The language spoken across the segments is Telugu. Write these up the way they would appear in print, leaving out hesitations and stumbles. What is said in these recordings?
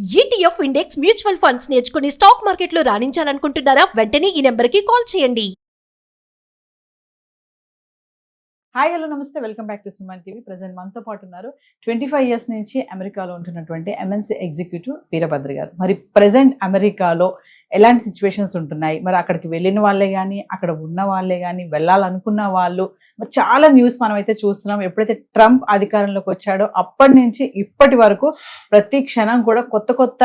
ఈటీఎఫ్ ఇండెక్స్ మ్యూచువల్ ఫండ్స్ నేర్చుకుని స్టాక్ మార్కెట్లో రాణించాలనుకుంటున్నారా? వెంటనే ఈ నెంబర్కి కాల్ చేయండి. హాయ్ హలో నమస్తే, welcome back to Suman TV. Present మనతో పాటు ఉన్నారు 25 ఇయర్స్ నుంచి అమెరికాలో ఉంటున్నటువంటి ఎంఎన్సీ ఎగ్జిక్యూటివ్ వీరభద్ర గారు. మరి ప్రజెంట్ అమెరికాలో ఎలాంటి సిచ్యువేషన్స్ ఉంటున్నాయి, మరి అక్కడికి వెళ్ళిన వాళ్ళే కానీ అక్కడ ఉన్న వాళ్ళే కానీ వెళ్ళాలనుకున్న వాళ్ళు, మరి చాలా న్యూస్ మనం అయితే చూస్తున్నాం. ఎప్పుడైతే ట్రంప్ అధికారంలోకి వచ్చాడో అప్పటి నుంచి ఇప్పటి వరకు ప్రతి క్షణం కూడా కొత్త కొత్త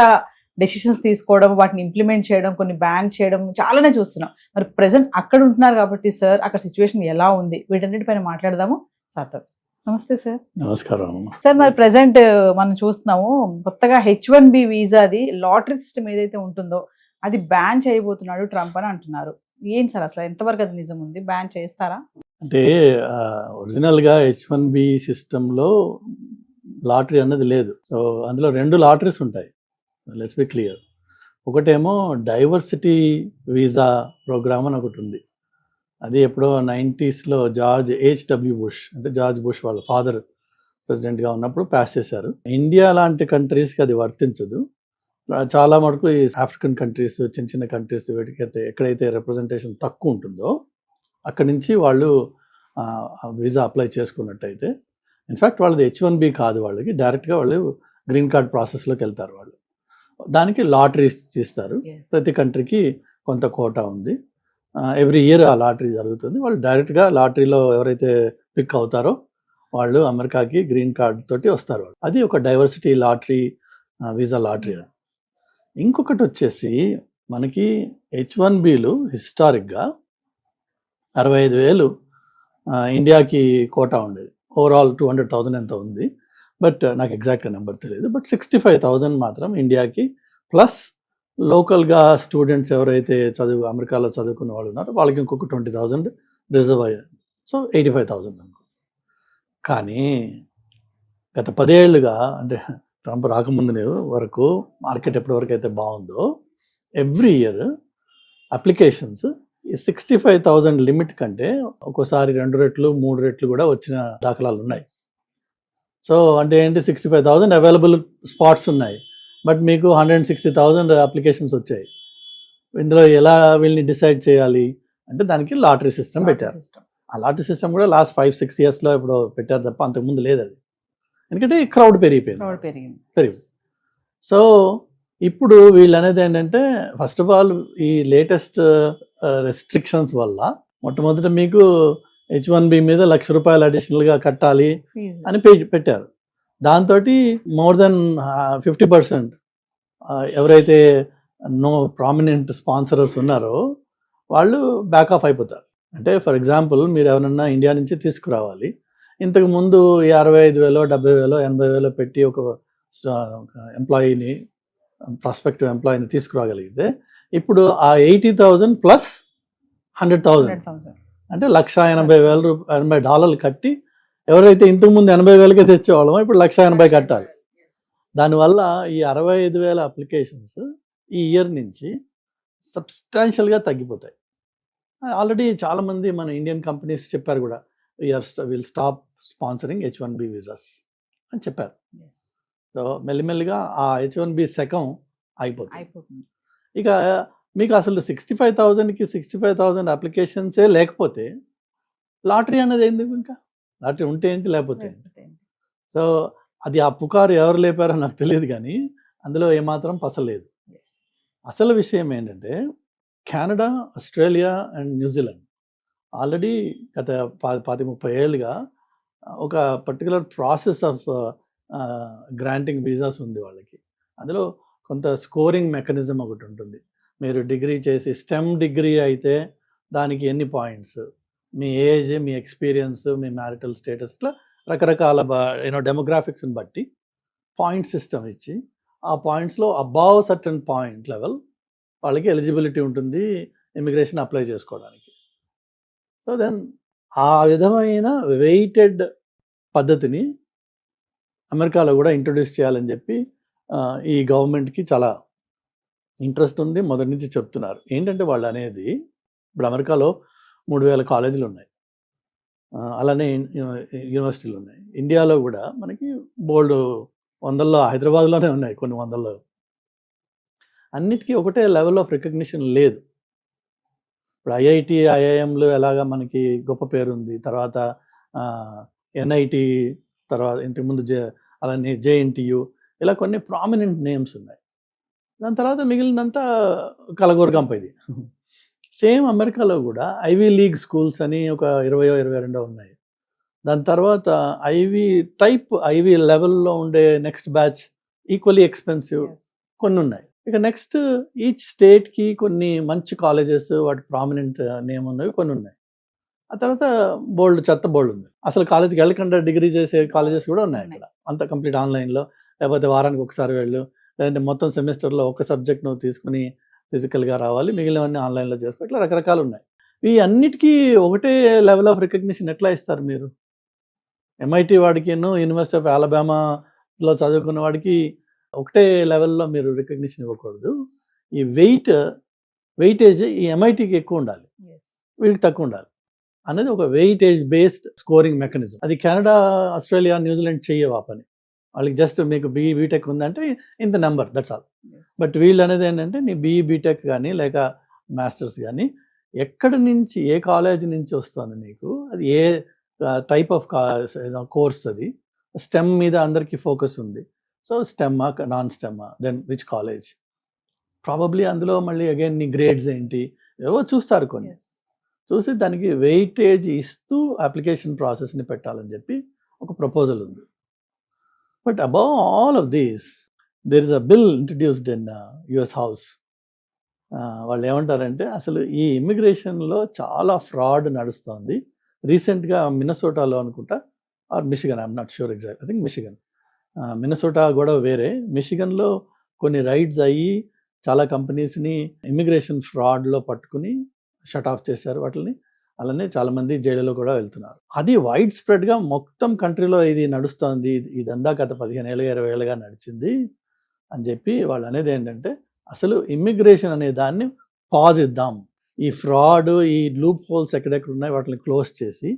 డెసిషన్స్ తీసుకోవడం, వాటిని ఇంప్లిమెంట్ చేయడం, కొన్ని బ్యాన్ చేయడం చాలానే చూస్తున్నాం. మరి ప్రెసెంట్ అక్కడ ఉంటున్నారు కాబట్టి సార్, అక్కడ సిచ్యువేషన్ ఎలా ఉంది, వీటన్నిటిపైన మాట్లాడదాము సార్తో. నమస్తే సార్. నమస్కారం సార్, మరి ప్రెసెంట్ మనం చూస్తున్నాము కొత్తగా H1B వీసాది లాటరీ సిస్టమ్ ఏదైతే ఉంటుందో అది బ్యాన్ చేయబోతున్నాడు ట్రంప్ అని అంటున్నారు. ఏంటి సార్ అసలు ఎంతవరకు అది నిజం ఉంది? బ్యాన్ చేస్తారా? అంటే ఒరిజినల్గా H1B సిస్టంలో లాటరీ అన్నది లేదు. సో అందులో 2 లాటరీస్ ఉంటాయి. Let's be clear. ఒకటేమో డైవర్సిటీ వీసా ప్రోగ్రామ్ అని ఒకటి ఉంది. అది ఎప్పుడో 90స్లో జార్జ్ H.W. బుష్, అంటే జార్జ్ బుష్ వాళ్ళ ఫాదర్ ప్రెసిడెంట్గా ఉన్నప్పుడు పాస్ చేశారు. ఇండియా లాంటి కంట్రీస్కి అది వర్తించదు. చాలా మటుకు ఈ ఆఫ్రికన్ కంట్రీస్, చిన్న చిన్న కంట్రీస్, వీటికైతే ఎక్కడైతే రిప్రజెంటేషన్ తక్కువ ఉంటుందో అక్కడి నుంచి వాళ్ళు వీసా అప్లై చేసుకున్నట్టయితే, ఇన్ఫ్యాక్ట్ వాళ్ళది H1B కాదు, వాళ్ళకి డైరెక్ట్గా వాళ్ళు గ్రీన్ కార్డ్ ప్రాసెస్లోకి వెళ్తారు. వాళ్ళు దానికి లాటరీ ఇస్తారు. ప్రతి కంట్రీకి కొంత కోటా ఉంది. ఎవ్రీ ఇయర్ ఆ లాటరీ జరుగుతుంది. వాళ్ళు డైరెక్ట్గా లాటరీలో ఎవరైతే పిక్ అవుతారో వాళ్ళు అమెరికాకి గ్రీన్ కార్డ్ తోటి వస్తారు. వాళ్ళు అది ఒక డైవర్సిటీ లాటరీ, వీసా లాటరీ. ఇంకొకటి వచ్చేసి మనకి H1Bలు హిస్టారిక్గా 65,000 ఇండియాకి కోటా ఉండేది. ఓవరాల్ 200,000 ఎంత ఉంది, బట్ నాకు ఎగ్జాక్ట్గా నెంబర్ తెలియదు. బట్ 65,000 మాత్రం ఇండియాకి, ప్లస్ లోకల్గా స్టూడెంట్స్ ఎవరైతే అమెరికాలో చదువుకున్న వాళ్ళు ఉన్నారో వాళ్ళకి ఇంకొక 20,000 రిజర్వ్ అయ్యారు. సో 85,000 అనుకో. కానీ గత 10 ఏళ్ళుగా, అంటే ట్రంప్ రాకముందు వరకు మార్కెట్ ఎప్పటివరకు అయితే బాగుందో, ఎవ్రీ ఇయర్ అప్లికేషన్స్ ఈ 65,000 లిమిట్ కంటే ఒక్కోసారి 2 రెట్లు 3 రెట్లు కూడా వచ్చిన దాఖలాలు ఉన్నాయి. సో అంటే ఏంటి, 65,000 అవైలబుల్ స్పాట్స్ ఉన్నాయి, బట్ మీకు 160,000 అప్లికేషన్స్ వచ్చాయి. ఇందులో ఎలా వీళ్ళని డిసైడ్ చేయాలి అంటే దానికి లాటరీ సిస్టమ్ పెట్టారు. ఆ లాటరీ సిస్టమ్ కూడా లాస్ట్ 5-6 ఇయర్స్లో ఇప్పుడు పెట్టారు తప్ప అంతకుముందు లేదు అది. ఎందుకంటే క్రౌడ్ పెరిగిపోయింది. సో ఇప్పుడు వీళ్ళు అనేది ఏంటంటే, ఫస్ట్ ఆఫ్ ఆల్ ఈ లేటెస్ట్ రెస్ట్రిక్షన్స్ వల్ల మొట్టమొదట మీకు H1B మీద ₹1,00,000 అడిషనల్గా కట్టాలి అని పెట్టారు. దాంతో మోర్ దెన్ 50% ఎవరైతే నో ప్రామినెంట్ స్పాన్సరర్స్ ఉన్నారో వాళ్ళు బ్యాక్ ఆఫ్ అయిపోతారు. అంటే ఫర్ ఎగ్జాంపుల్, మీరు ఎవరన్నా ఇండియా నుంచి తీసుకురావాలి, ఇంతకు ముందు 65,000, 70,000, 80,000 పెట్టి ఒక ఎంప్లాయీని, ప్రాస్పెక్టివ్ ఎంప్లాయీని తీసుకురాగలిగితే, ఇప్పుడు ఆ 80,000 ప్లస్ 100,000 అంటే $1,80,000 కట్టి, ఎవరైతే ఇంతకుముందు 80,000కే తెచ్చేవాళ్ళమో ఇప్పుడు 1,80,000 కట్టాలి. దానివల్ల ఈ 65,000 అప్లికేషన్స్ ఈ ఇయర్ నుంచి సబ్స్టాన్షియల్గా తగ్గిపోతాయి. ఆల్రెడీ చాలామంది మన ఇండియన్ కంపెనీస్ చెప్పారు కూడా, will stop sponsoring H1B visas అని చెప్పారు. సో మెల్లిమెల్లిగా ఆ H1B శకం అయిపోతుంది. ఇక మీకు అసలు 65,000కి 65,000 అప్లికేషన్సే లేకపోతే లాటరీ అనేది ఎందుకు? ఇంకా లాటరీ ఉంటే ఏంటి, లేకపోతే ఏంటి? సో అది ఆ పుకారు ఎవరు లేపారో నాకు తెలియదు, కానీ అందులో ఏమాత్రం పసలేదు. అసలు విషయం ఏంటంటే, Canada, Australia and New Zealand already గత 30 ఏళ్ళుగా ఒక particular process of granting visas ఉంది వాళ్ళకి. అందులో కొంత స్కోరింగ్ మెకానిజం ఒకటి ఉంటుంది. మీరు డిగ్రీ చేసి, స్టెమ్ డిగ్రీ అయితే దానికి ఎన్ని పాయింట్స్, మీ ఏజ్, మీ ఎక్స్పీరియన్స్, మీ మ్యారిటల్ స్టేటస్, ఇట్లా రకరకాల డెమోగ్రాఫిక్స్ని బట్టి పాయింట్ సిస్టమ్ ఇచ్చి, ఆ పాయింట్స్లో అబౌవ్ సర్టన్ పాయింట్ లెవెల్ వాళ్ళకి ఎలిజిబిలిటీ ఉంటుంది ఇమిగ్రేషన్ అప్లై చేసుకోవడానికి. సో దెన్ ఆ విధమైన వెయిటెడ్ పద్ధతిని అమెరికాలో కూడా ఇంట్రొడ్యూస్ చేయాలని చెప్పి ఈ గవర్నమెంట్కి చాలా ఇంట్రెస్ట్ ఉంది. మొదటి నుంచి చెప్తున్నారు. ఏంటంటే వాళ్ళు అనేది, ఇప్పుడు అమెరికాలో 3,000 కాలేజీలు ఉన్నాయి, అలానే యూనివర్సిటీలు ఉన్నాయి. ఇండియాలో కూడా మనకి బోల్డ్ వందల్లో, హైదరాబాద్లోనే ఉన్నాయి కొన్ని వందల్లో అన్నిటికీ ఒకటే లెవెల్ ఆఫ్ రికగ్నిషన్ లేదు. ఇప్పుడు ఐఐటి ఐఐఎంలు ఎలాగా మనకి గొప్ప పేరు ఉంది, తర్వాత ఎన్ఐటి, తర్వాత ఇంతకుముందు అలానే జేఎన్టీయు, ఇలా కొన్ని ప్రామినెంట్ నేమ్స్ ఉన్నాయి. దాని తర్వాత మిగిలినంతా కలగూరగంప ఇది. సేమ్ అమెరికాలో కూడా ఐవీ లీగ్ స్కూల్స్ అని ఒక 22 ఉన్నాయి. దాని తర్వాత ఐవీ లెవెల్లో ఉండే నెక్స్ట్ బ్యాచ్ ఈక్వల్లీ ఎక్స్పెన్సివ్ కొన్ని ఉన్నాయి. ఇక నెక్స్ట్ ఈచ్ స్టేట్కి కొన్ని మంచి కాలేజెస్ వాటి ప్రామినెంట్ నేమ్ ఉన్నవి కొన్ని ఉన్నాయి. ఆ తర్వాత చెత్త బోల్డ్ ఉంది. అసలు కాలేజ్కి వెళ్ళకుండా డిగ్రీ చేసే కాలేజెస్ కూడా ఉన్నాయి అక్కడ. అంత కంప్లీట్ ఆన్లైన్లో, లేకపోతే వారానికి ఒకసారి వెళ్ళు, లేదంటే మొత్తం సెమిస్టర్లో ఒక సబ్జెక్ట్ నువ్వు తీసుకుని ఫిజికల్గా రావాలి, మిగిలినవన్నీ ఆన్లైన్లో చేసుకో, ఇట్లా రకరకాలు ఉన్నాయి. ఈ అన్నిటికీ ఒకటే లెవెల్ ఆఫ్ రికగ్నిషన్ ఎట్లా ఇస్తారు మీరు? ఎంఐటి వాడికి, యూనివర్సిటీ ఆఫ్ అలబామాలో చదువుకున్న వాడికి ఒకటే లెవెల్లో మీరు రికగ్నిషన్ ఇవ్వకూడదు. ఈ వెయిటేజ్ ఈ ఎంఐటికి ఎక్కువ ఉండాలి, వీడికి తక్కువ ఉండాలి అనేది ఒక వెయిటేజ్ బేస్డ్ స్కోరింగ్ మెకానిజం. అది కెనడా, ఆస్ట్రేలియా, న్యూజిలాండ్ చెయ్యవు ఆ పని. వాళ్ళకి జస్ట్ మీకు బీటెక్ ఉందంటే ఇంత నెంబర్, దట్స్ ఆల్. బట్ వీళ్ళు అనేది ఏంటంటే నీ బీటెక్ కానీ లేక మాస్టర్స్ కానీ ఎక్కడి నుంచి, ఏ కాలేజ్ నుంచి వస్తుంది నీకు, అది ఏ టైప్ ఆఫ్ కోర్స్, అది స్టెమ్ మీద అందరికీ ఫోకస్ ఉంది. సో స్టెమ్మా, నాన్ స్టెమ్మా, దెన్ విచ్ కాలేజ్, ప్రాబబ్లీ అందులో మళ్ళీ అగైన్ నీ గ్రేడ్స్ ఏంటి ఏవో చూస్తారు. కొన్ని చూసి దానికి వెయిటేజ్ ఇస్తూ అప్లికేషన్ ప్రాసెస్ని పెట్టాలని చెప్పి ఒక ప్రపోజల్ ఉంది. But above all of these there is a bill introduced in US house. వాళ్ళు ఏమంటారంటే అసలు ఈ ఇమ్మిగ్రేషన్లో చాలా ఫ్రాడ్ నడుస్తుంది. రీసెంట్గా మిన్నసోటాలో అనుకుంటా, or Michigan, I'm not sure exact, I think Michigan, Minnesota కూడా వేరే, మిషిగన్లో కొన్ని రైడ్స్ అయ్యి చాలా కంపెనీస్ని ఇమ్మిగ్రేషన్ ఫ్రాడ్లో పట్టుకుని షట్ ఆఫ్ చేశారు వాటిని. అలానే చాలామంది జైలులో కూడా వెళ్తున్నారు. అది వైడ్ స్ప్రెడ్గా మొత్తం కంట్రీలో ఇది నడుస్తుంది. ఇదంతా గత 15 ఏళ్ళుగా 20 ఏళ్ళుగా నడిచింది అని చెప్పి వాళ్ళు అనేది ఏంటంటే అసలు ఇమ్మిగ్రేషన్ అనే దాన్ని పాజ్ ఇద్దాం, ఈ ఫ్రాడ్, ఈ లూప్ హోల్స్ ఎక్కడెక్కడ ఉన్నాయి వాటిని క్లోజ్ చేసి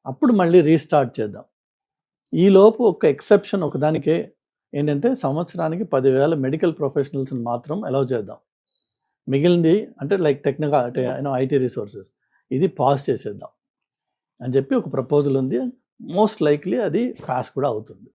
అప్పుడు మళ్ళీ రీస్టార్ట్ చేద్దాం. ఈలోపు ఒక ఎక్సెప్షన్ ఒకదానికే ఏంటంటే సంవత్సరానికి 10,000 మెడికల్ ప్రొఫెషనల్స్ని మాత్రం అలౌ చేద్దాం. మిగిలింది అంటే లైక్ టెక్నికల్ అంటే ఐటీ రిసోర్సెస్ ఇది పాస్ చేసేద్దాం అని చెప్పి ఒక ప్రపోజల్ ఉంది. మోస్ట్ లైక్లీ అది పాస్ కూడా అవుతుంది.